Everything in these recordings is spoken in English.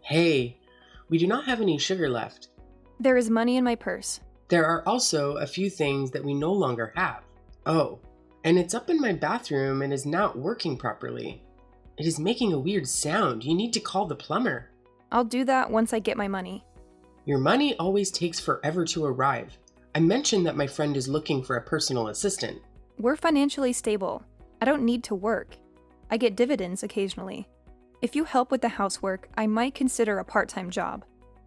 Hey, we do not have any sugar left. There is money in my purse. There are also a few things that we no longer have. Oh, and it's up in my bathroom and is not working properly. It is making a weird sound. You need to call the plumber. I'll do that once I get my money. Your money always takes forever to arrive. I mentioned that my friend is looking for a personal assistant. We're financially stable. I don't need to work. I get dividends occasionally. If you help with the housework, I might consider a part-time job.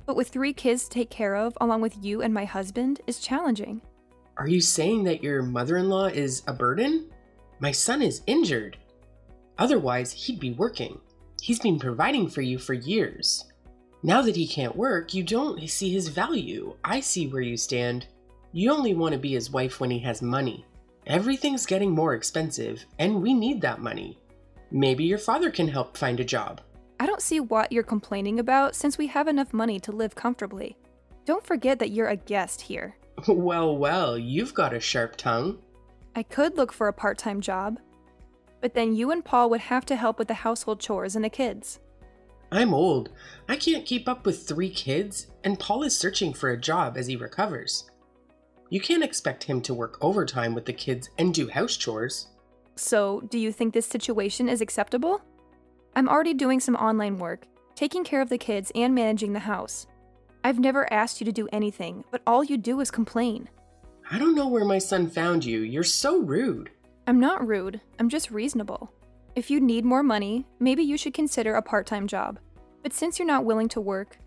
But with 3 kids to take care of, along with you and my husband, is challenging. Are you saying that your mother-in-law is a burden? My son is injured. Otherwise, he'd be working. He's been providing for you for years. Now that he can't work, you don't see his value. I see where you stand. You only want to be his wife when he has money. Everything's getting more expensive, and we need that money. Maybe your father can help find a job. I don't see what you're complaining about since we have enough money to live comfortably. Don't forget that you're a guest here. Well, you've got a sharp tongue. I could look for a part-time job, but then you and Paul would have to help with the household chores and the kids. I'm old. I can't keep up with 3 kids, and Paul is searching for a job as he recovers. You can't expect him to work overtime with the kids and do house chores. So, do you think this situation is acceptable? I'm already doing some online work, taking care of the kids and managing the house. I've never asked you to do anything, but all you do is complain. I don't know where my son found you. You're so rude. I'm not rude, I'm just reasonable. If you need more money, maybe you should consider a part-time job. But since you're not willing to work,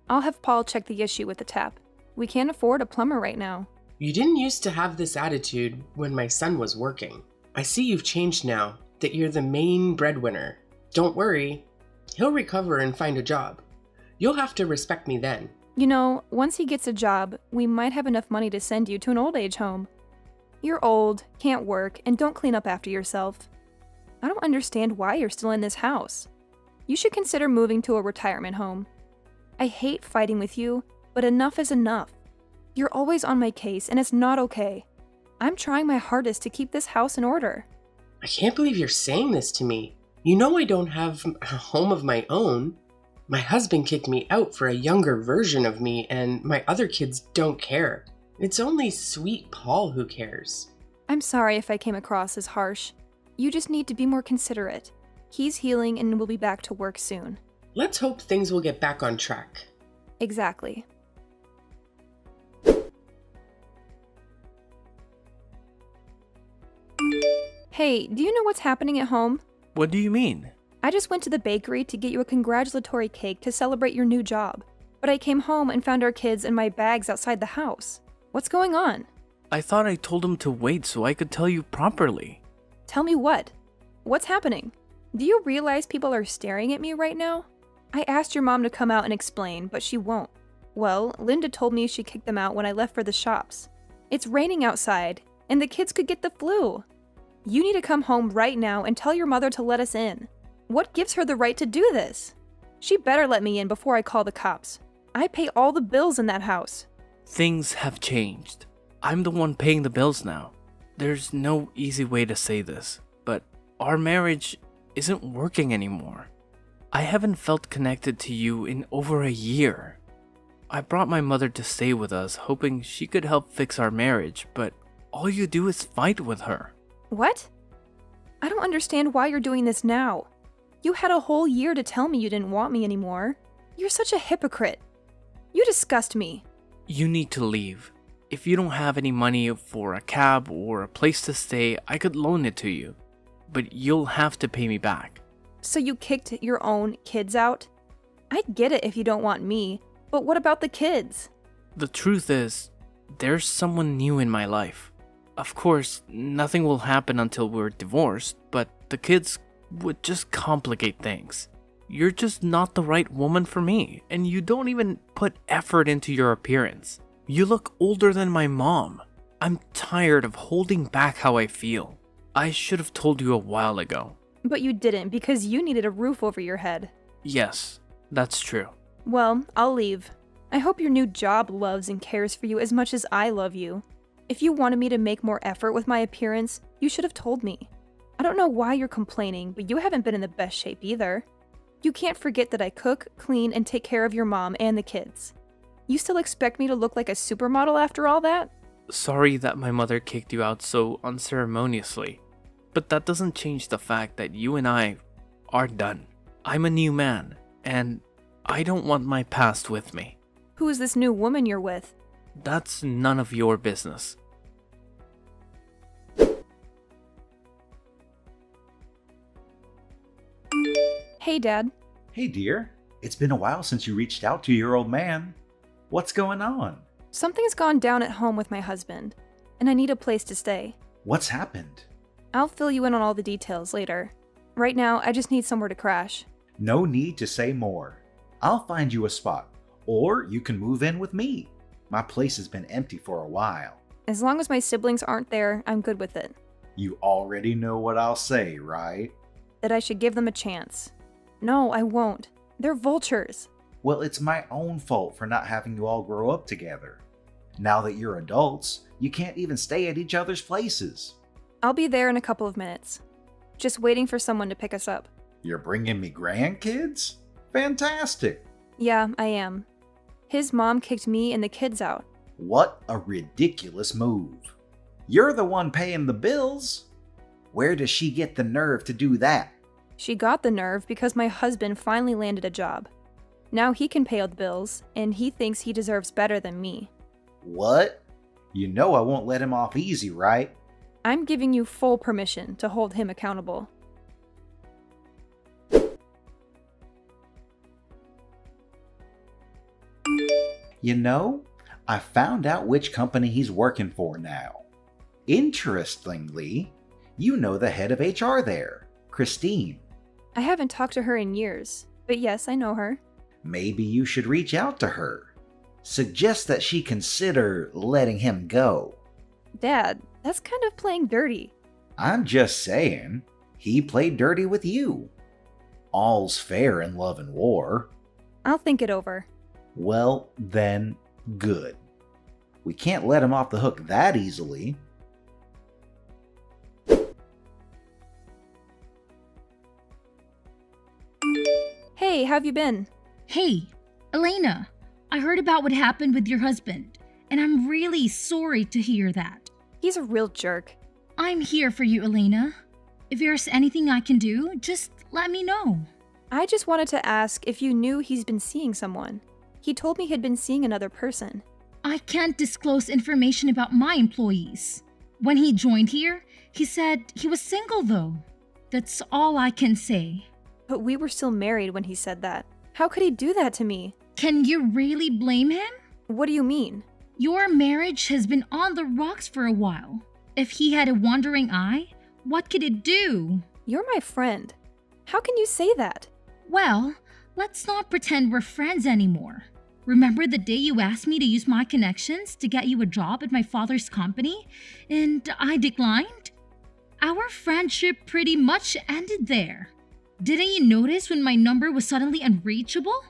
I'll have Paul check the issue with the tap. We can't afford a plumber right now. You didn't used to have this attitude when my son was working. I see you've changed now, that you're the main breadwinner. Don't worry, he'll recover and find a job. You'll have to respect me then. You know, once he gets a job, we might have enough money to send you to an old age home. You're old, can't work, and don't clean up after yourself. I don't understand why you're still in this house. You should consider moving to a retirement home. I hate fighting with you, but enough is enough. You're always on my case, and it's not okay. I'm trying my hardest to keep this house in order. I can't believe you're saying this to me. You know I don't have a home of my own. My husband kicked me out for a younger version of me, and my other kids don't care. It's only sweet Paul who cares. I'm sorry if I came across as harsh. You just need to be more considerate. He's healing and will be back to work soon. Let's hope things will get back on track. Exactly. Hey, do you know what's happening at home? What do you mean? I just went to the bakery to get you a congratulatory cake to celebrate your new job. But I came home and found our kids and my bags outside the house. What's going on? I thought I told him to wait so I could tell you properly. Tell me what? What's happening? Do you realize people are staring at me right now? I asked your mom to come out and explain, but she won't. Well, Linda told me she kicked them out when I left for the shops. It's raining outside, and the kids could get the flu. You need to come home right now and tell your mother to let us in. What gives her the right to do this? She better let me in before I call the cops. I pay all the bills in that house. Things have changed. I'm the one paying the bills now. There's no easy way to say this, but our marriage isn't working anymore. I haven't felt connected to you in over a year. I brought my mother to stay with us, hoping she could help fix our marriage, but all you do is fight with her. What? I don't understand why you're doing this now. You had a whole year to tell me you didn't want me anymore. You're such a hypocrite. You disgust me. You need to leave. If you don't have any money for a cab or a place to stay, I could loan it to you. But you'll have to pay me back. So you kicked your own kids out? I get it if you don't want me, but what about the kids? The truth is, there's someone new in my life. Of course, nothing will happen until we're divorced, but the kids would just complicate things. You're just not the right woman for me, and you don't even put effort into your appearance. You look older than my mom. I'm tired of holding back how I feel. I should have told you a while ago. But you didn't because you needed a roof over your head. Yes, that's true. Well, I'll leave. I hope your new job loves and cares for you as much as I love you. If you wanted me to make more effort with my appearance, you should have told me. I don't know why you're complaining, but you haven't been in the best shape either. You can't forget that I cook, clean, and take care of your mom and the kids. You still expect me to look like a supermodel after all that? Sorry that my mother kicked you out so unceremoniously, but that doesn't change the fact that you and I are done. I'm a new man, and I don't want my past with me. Who is this new woman you're with? That's none of your business. Hey, Dad. Hey dear, it's been a while since you reached out to your old man. What's going on? Something's gone down at home with my husband, and I need a place to stay. What's happened? I'll fill you in on all the details later. Right now, I just need somewhere to crash. No need to say more. I'll find you a spot, or you can move in with me. My place has been empty for a while. As long as my siblings aren't there, I'm good with it. You already know what I'll say, right? That I should give them a chance. No, I won't. They're vultures. Well, it's my own fault for not having you all grow up together. Now that you're adults, you can't even stay at each other's places. I'll be there in a couple of minutes. Just waiting for someone to pick us up. You're bringing me grandkids? Fantastic! Yeah, I am. His mom kicked me and the kids out. What a ridiculous move. You're the one paying the bills. Where does she get the nerve to do that? She got the nerve because my husband finally landed a job. Now he can pay all the bills, and he thinks he deserves better than me. What? You know I won't let him off easy, right? I'm giving you full permission to hold him accountable. You know, I found out which company he's working for now. Interestingly, you know the head of HR there, Christine. I haven't talked to her in years, but yes, I know her. Maybe you should reach out to her. Suggest that she consider letting him go. Dad, that's kind of playing dirty. I'm just saying, he played dirty with you. All's fair in love and war. I'll think it over. Well, then, good. We can't let him off the hook that easily. Hey, how've you been? Hey, Elena, I heard about what happened with your husband, and I'm really sorry to hear that. He's a real jerk. I'm here for you, Elena. If there's anything I can do, just let me know. I just wanted to ask if you knew he's been seeing someone. He told me he'd been seeing another person. I can't disclose information about my employees. When he joined here, he said he was single though. That's all I can say. But we were still married when he said that. How could he do that to me? Can you really blame him? What do you mean? Your marriage has been on the rocks for a while. If he had a wandering eye, what could it do? You're my friend. How can you say that? Well, let's not pretend we're friends anymore. Remember the day you asked me to use my connections to get you a job at my father's company, and I declined? Our friendship pretty much ended there. Didn't you notice when my number was suddenly unreachable?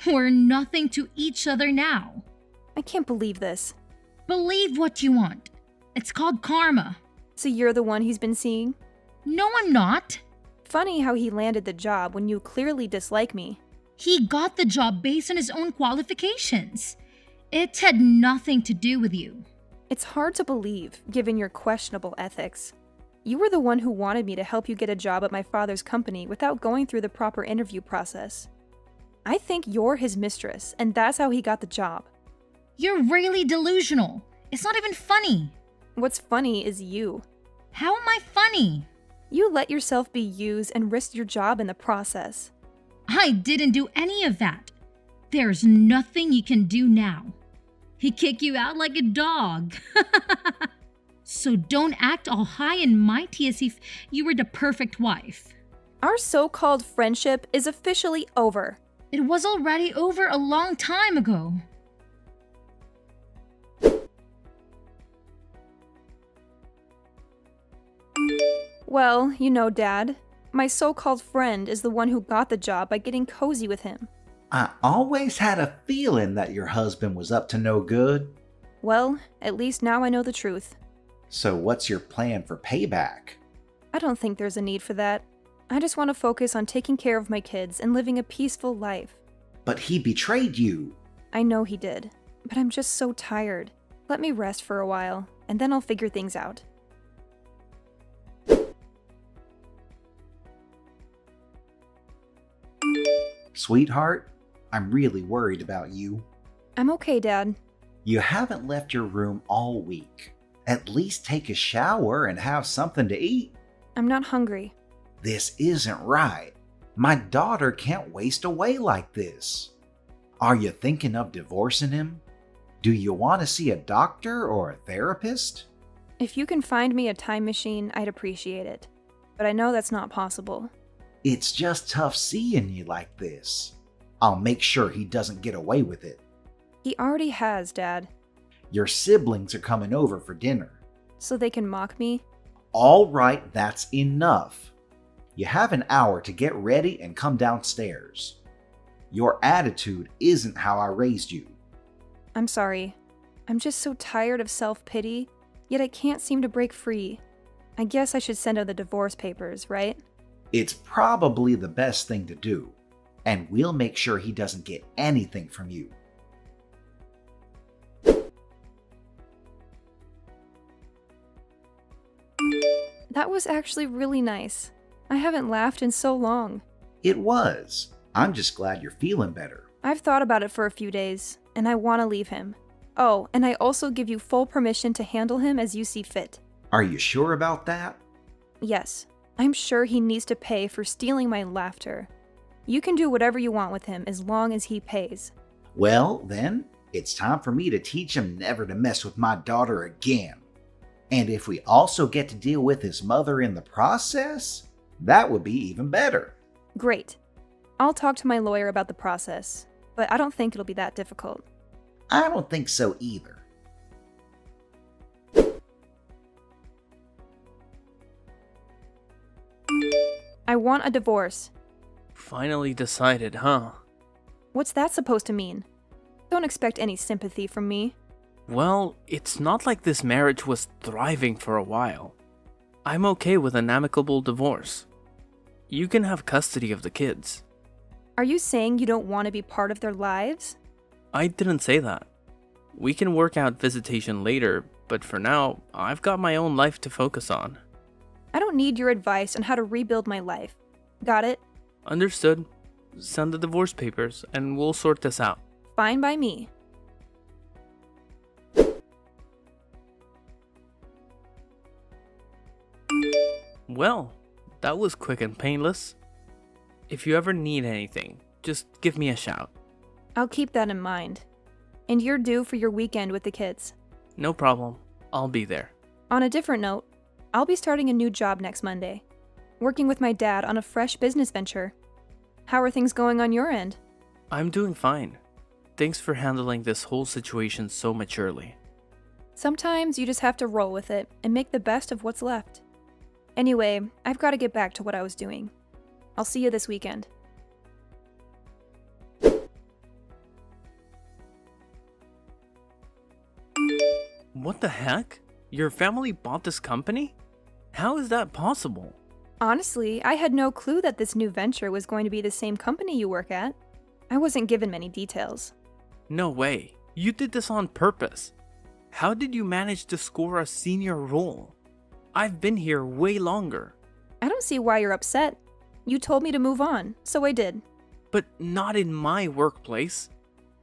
We're nothing to each other now. I can't believe this. Believe what you want. It's called karma. So you're the one he's been seeing? No, I'm not. Funny how he landed the job when you clearly dislike me. He got the job based on his own qualifications. It had nothing to do with you. It's hard to believe, given your questionable ethics. You were the one who wanted me to help you get a job at my father's company without going through the proper interview process. I think you're his mistress, and that's how he got the job. You're really delusional. It's not even funny. What's funny is you. How am I funny? You let yourself be used and risked your job in the process. I didn't do any of that. There's nothing you can do now. He kicked you out like a dog. So don't act all high and mighty as if you were the perfect wife. Our so-called friendship is officially over. It was already over a long time ago. Well, you know, Dad, my so-called friend is the one who got the job by getting cozy with him. I always had a feeling that your husband was up to no good. Well, at least now I know the truth. So what's your plan for payback? I don't think there's a need for that. I just want to focus on taking care of my kids and living a peaceful life. But he betrayed you. I know he did, but I'm just so tired. Let me rest for a while, and then I'll figure things out. Sweetheart, I'm really worried about you. I'm okay, Dad. You haven't left your room all week. At least take a shower and have something to eat. I'm not hungry. This isn't right. My daughter can't waste away like this. Are you thinking of divorcing him? Do you want to see a doctor or a therapist? If you can find me a time machine, I'd appreciate it. But I know that's not possible. It's just tough seeing you like this. I'll make sure he doesn't get away with it. He already has, Dad. Your siblings are coming over for dinner. So they can mock me? All right, that's enough. You have an hour to get ready and come downstairs. Your attitude isn't how I raised you. I'm sorry. I'm just so tired of self-pity, yet I can't seem to break free. I guess I should send out the divorce papers, right? It's probably the best thing to do, and we'll make sure he doesn't get anything from you. That was actually really nice. I haven't laughed in so long. It was. I'm just glad you're feeling better. I've thought about it for a few days, and I want to leave him. Oh, and I also give you full permission to handle him as you see fit. Are you sure about that? Yes, I'm sure he needs to pay for stealing my laughter. You can do whatever you want with him as long as he pays. Well, then, it's time for me to teach him never to mess with my daughter again. And if we also get to deal with his mother in the process, that would be even better. Great. I'll talk to my lawyer about the process, but I don't think it'll be that difficult. I don't think so either. I want a divorce. Finally decided, huh? What's that supposed to mean? Don't expect any sympathy from me. Well, it's not like this marriage was thriving for a while. I'm okay with an amicable divorce. You can have custody of the kids. Are you saying you don't want to be part of their lives? I didn't say that. We can work out visitation later, but for now, I've got my own life to focus on. I don't need your advice on how to rebuild my life. Got it? Understood. Send the divorce papers, and we'll sort this out. Fine by me. Well, that was quick and painless. If you ever need anything, just give me a shout. I'll keep that in mind. And you're due for your weekend with the kids. No problem. I'll be there. On a different note, I'll be starting a new job next Monday, working with my dad on a fresh business venture. How are things going on your end? I'm doing fine. Thanks for handling this whole situation so maturely. Sometimes you just have to roll with it and make the best of what's left. Anyway, I've got to get back to what I was doing. I'll see you this weekend. What the heck? Your family bought this company? How is that possible? Honestly, I had no clue that this new venture was going to be the same company you work at. I wasn't given many details. No way. You did this on purpose. How did you manage to score a senior role? I've been here way longer. I don't see why you're upset. You told me to move on, so I did. But not in my workplace.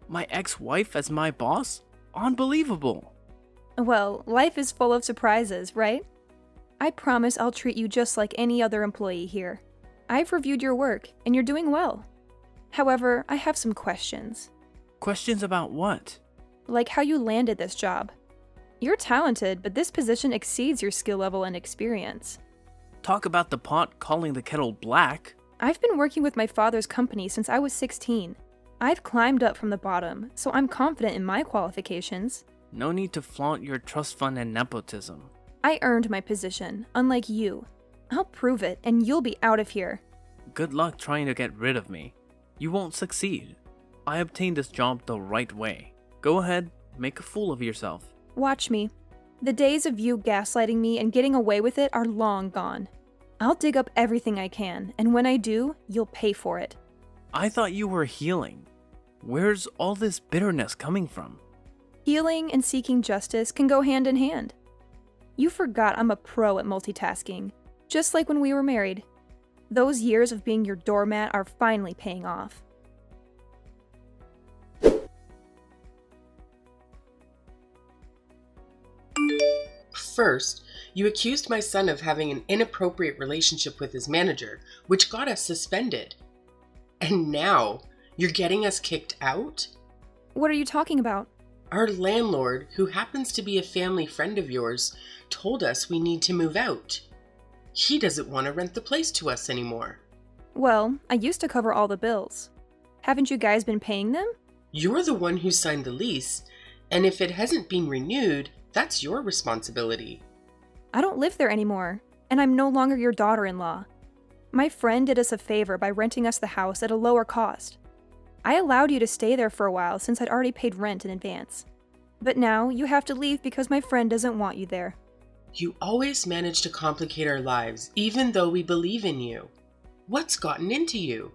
My ex-wife as my boss? Unbelievable. Well, life is full of surprises, right? I promise I'll treat you just like any other employee here. I've reviewed your work, and you're doing well. However, I have some questions. Questions about what? Like how you landed this job. You're talented, but this position exceeds your skill level and experience. Talk about the pot calling the kettle black. I've been working with my father's company since I was 16. I've climbed up from the bottom, so I'm confident in my qualifications. No need to flaunt your trust fund and nepotism. I earned my position, unlike you. I'll prove it, and you'll be out of here. Good luck trying to get rid of me. You won't succeed. I obtained this job the right way. Go ahead, make a fool of yourself. Watch me. The days of you gaslighting me and getting away with it are long gone. I'll dig up everything I can, and when I do, you'll pay for it. I thought you were healing. Where's all this bitterness coming from? Healing and seeking justice can go hand in hand. You forgot I'm a pro at multitasking, just like when we were married. Those years of being your doormat are finally paying off. First, you accused my son of having an inappropriate relationship with his manager, which got us suspended. And now, you're getting us kicked out? What are you talking about? Our landlord, who happens to be a family friend of yours, told us we need to move out. He doesn't want to rent the place to us anymore. Well, I used to cover all the bills. Haven't you guys been paying them? You're the one who signed the lease, and if it hasn't been renewed, that's your responsibility. I don't live there anymore, and I'm no longer your daughter-in-law. My friend did us a favor by renting us the house at a lower cost. I allowed you to stay there for a while since I'd already paid rent in advance. But now you have to leave because my friend doesn't want you there. You always manage to complicate our lives, even though we believe in you. What's gotten into you?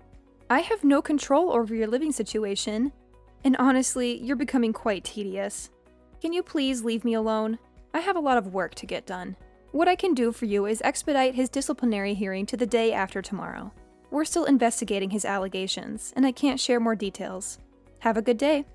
I have no control over your living situation, and honestly, you're becoming quite tedious. Can you please leave me alone? I have a lot of work to get done. What I can do for you is expedite his disciplinary hearing to the day after tomorrow. We're still investigating his allegations, and I can't share more details. Have a good day.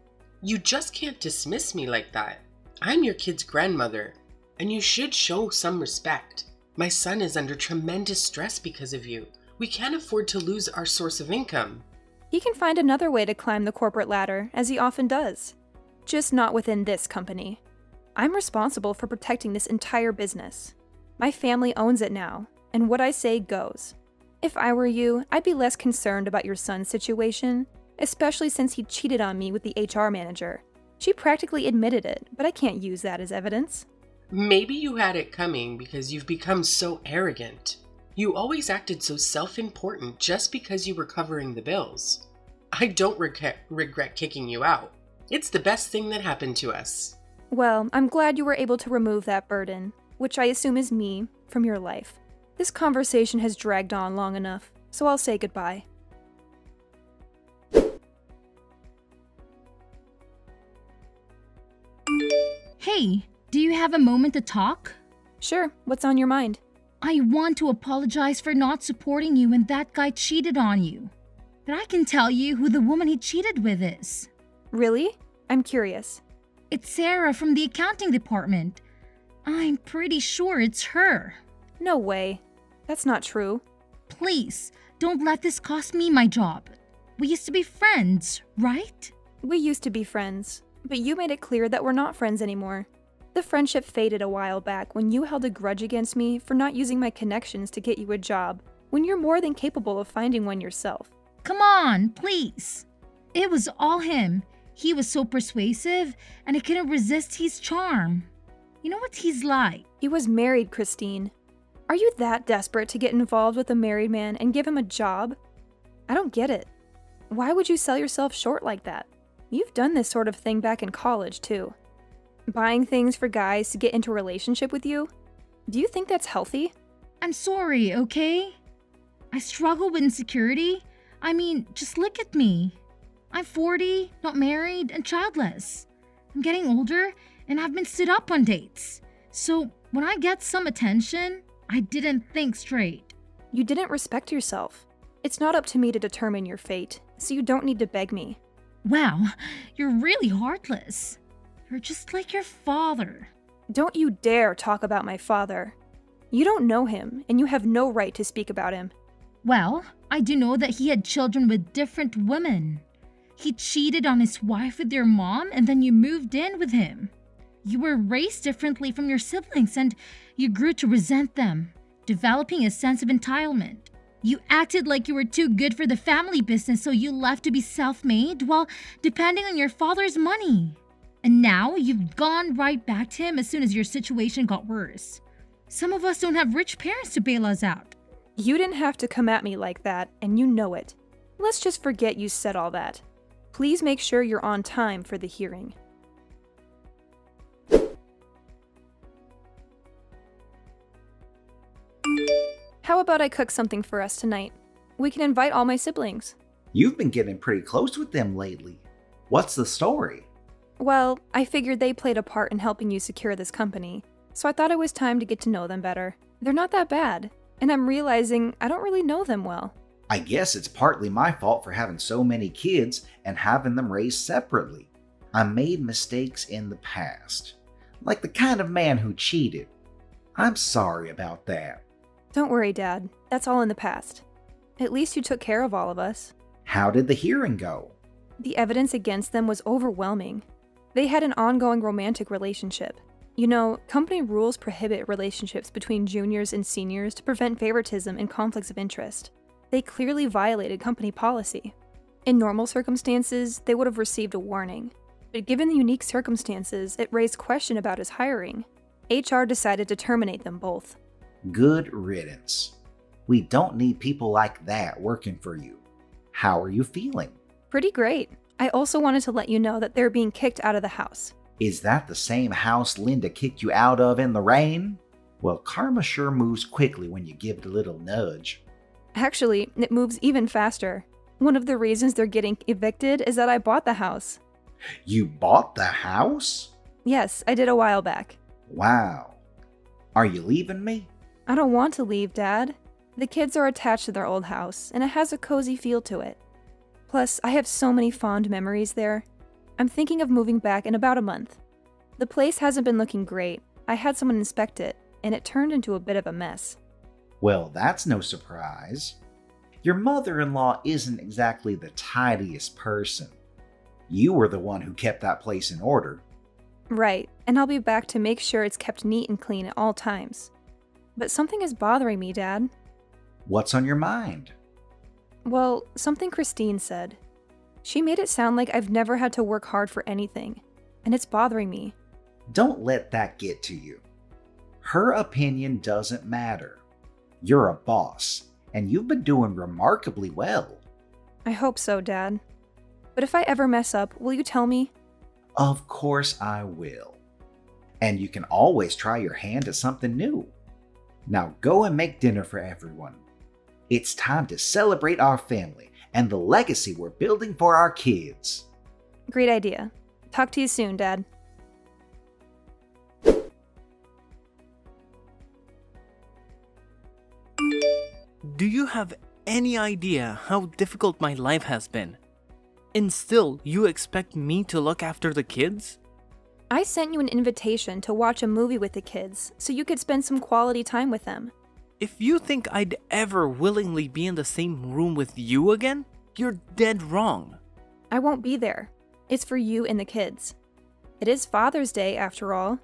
You just can't dismiss me like that. I'm your kid's grandmother, and you should show some respect. My son is under tremendous stress because of you. We can't afford to lose our source of income. He can find another way to climb the corporate ladder, as he often does. Just not within this company. I'm responsible for protecting this entire business. My family owns it now, and what I say goes. If I were you, I'd be less concerned about your son's situation, especially since he cheated on me with the HR manager. She practically admitted it, but I can't use that as evidence. Maybe you had it coming because you've become so arrogant. You always acted so self-important just because you were covering the bills. I don't regret kicking you out. It's the best thing that happened to us. Well, I'm glad you were able to remove that burden, which I assume is me, from your life. This conversation has dragged on long enough, so I'll say goodbye. Hey, do you have a moment to talk? Sure, what's on your mind? I want to apologize for not supporting you when that guy cheated on you. But I can tell you who the woman he cheated with is. Really? I'm curious. It's Sarah from the accounting department. I'm pretty sure it's her. No way. That's not true. Please, don't let this cost me my job. We used to be friends, right? We used to be friends, but you made it clear that we're not friends anymore. The friendship faded a while back when you held a grudge against me for not using my connections to get you a job, when you're more than capable of finding one yourself. Come on, please. It was all him. He was so persuasive, and I couldn't resist his charm. You know what he's like? He was married, Christine. Are you that desperate to get involved with a married man and give him a job? I don't get it. Why would you sell yourself short like that? You've done this sort of thing back in college, too. Buying things for guys to get into a relationship with you? Do you think that's healthy? I'm sorry, okay? I struggle with insecurity. I mean, just look at me. I'm 40, not married, and childless. I'm getting older, and I've been stood up on dates. So when I get some attention, I didn't think straight. You didn't respect yourself. It's not up to me to determine your fate, so you don't need to beg me. Wow, you're really heartless. You're just like your father. Don't you dare talk about my father. You don't know him, and you have no right to speak about him. Well, I do know that he had children with different women. He cheated on his wife with your mom, and then you moved in with him. You were raised differently from your siblings, and you grew to resent them, developing a sense of entitlement. You acted like you were too good for the family business, so you left to be self-made while depending on your father's money. And now you've gone right back to him as soon as your situation got worse. Some of us don't have rich parents to bail us out. You didn't have to come at me like that, and you know it. Let's just forget you said all that. Please make sure you're on time for the hearing. How about I cook something for us tonight? We can invite all my siblings. You've been getting pretty close with them lately. What's the story? Well, I figured they played a part in helping you secure this company, so I thought it was time to get to know them better. They're not that bad, and I'm realizing I don't really know them well. I guess it's partly my fault for having so many kids and having them raised separately. I made mistakes in the past, like the kind of man who cheated. I'm sorry about that. Don't worry, Dad. That's all in the past. At least you took care of all of us. How did the hearing go? The evidence against them was overwhelming. They had an ongoing romantic relationship. You know, company rules prohibit relationships between juniors and seniors to prevent favoritism and conflicts of interest. They clearly violated company policy. In normal circumstances, they would have received a warning. But given the unique circumstances, it raised question about his hiring. HR decided to terminate them both. Good riddance. We don't need people like that working for you. How are you feeling? Pretty great. I also wanted to let you know that they're being kicked out of the house. Is that the same house Linda kicked you out of in the rain? Well, karma sure moves quickly when you give it a little nudge. Actually, it moves even faster. One of the reasons they're getting evicted is that I bought the house. You bought the house? Yes, I did a while back. Wow. Are you leaving me? I don't want to leave, Dad. The kids are attached to their old house, and it has a cozy feel to it. Plus, I have so many fond memories there. I'm thinking of moving back in about a month. The place hasn't been looking great. I had someone inspect it, and it turned into a bit of a mess. Well, that's no surprise. Your mother-in-law isn't exactly the tidiest person. You were the one who kept that place in order. Right, and I'll be back to make sure it's kept neat and clean at all times. But something is bothering me, Dad. What's on your mind? Well, something Christine said. She made it sound like I've never had to work hard for anything, and it's bothering me. Don't let that get to you. Her opinion doesn't matter. You're a boss, and you've been doing remarkably well. I hope so, Dad. But if I ever mess up, will you tell me? Of course I will. And you can always try your hand at something new. Now go and make dinner for everyone. It's time to celebrate our family and the legacy we're building for our kids. Great idea. Talk to you soon, Dad. Do you have any idea how difficult my life has been? And still, you expect me to look after the kids? I sent you an invitation to watch a movie with the kids so you could spend some quality time with them. If you think I'd ever willingly be in the same room with you again, you're dead wrong. I won't be there. It's for you and the kids. It is Father's Day, after all.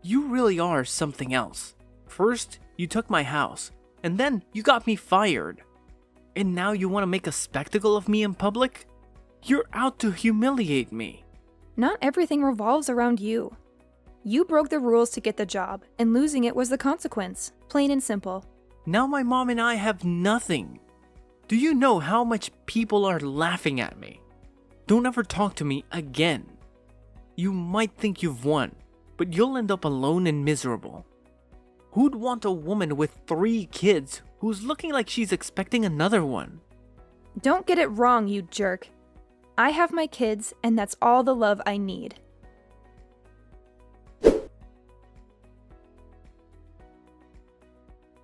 You really are something else. First, you took my house, and then you got me fired. And now you want to make a spectacle of me in public? You're out to humiliate me. Not everything revolves around you. You broke the rules to get the job, and losing it was the consequence. Plain and simple. Now my mom and I have nothing. Do you know how much people are laughing at me? Don't ever talk to me again. You might think you've won, but you'll end up alone and miserable. Who'd want a woman with 3 kids who's looking like she's expecting another one? Don't get it wrong, you jerk. I have my kids, and that's all the love I need.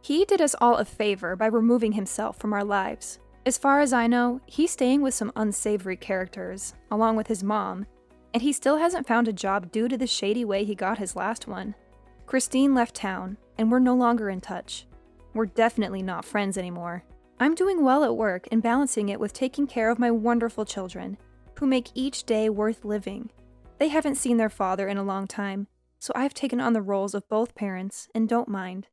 He did us all a favor by removing himself from our lives. As far as I know, he's staying with some unsavory characters, along with his mom, and he still hasn't found a job due to the shady way he got his last one. Christine left town, and we're no longer in touch. We're definitely not friends anymore. I'm doing well at work and balancing it with taking care of my wonderful children, who make each day worth living. They haven't seen their father in a long time, so I've taken on the roles of both parents and don't mind.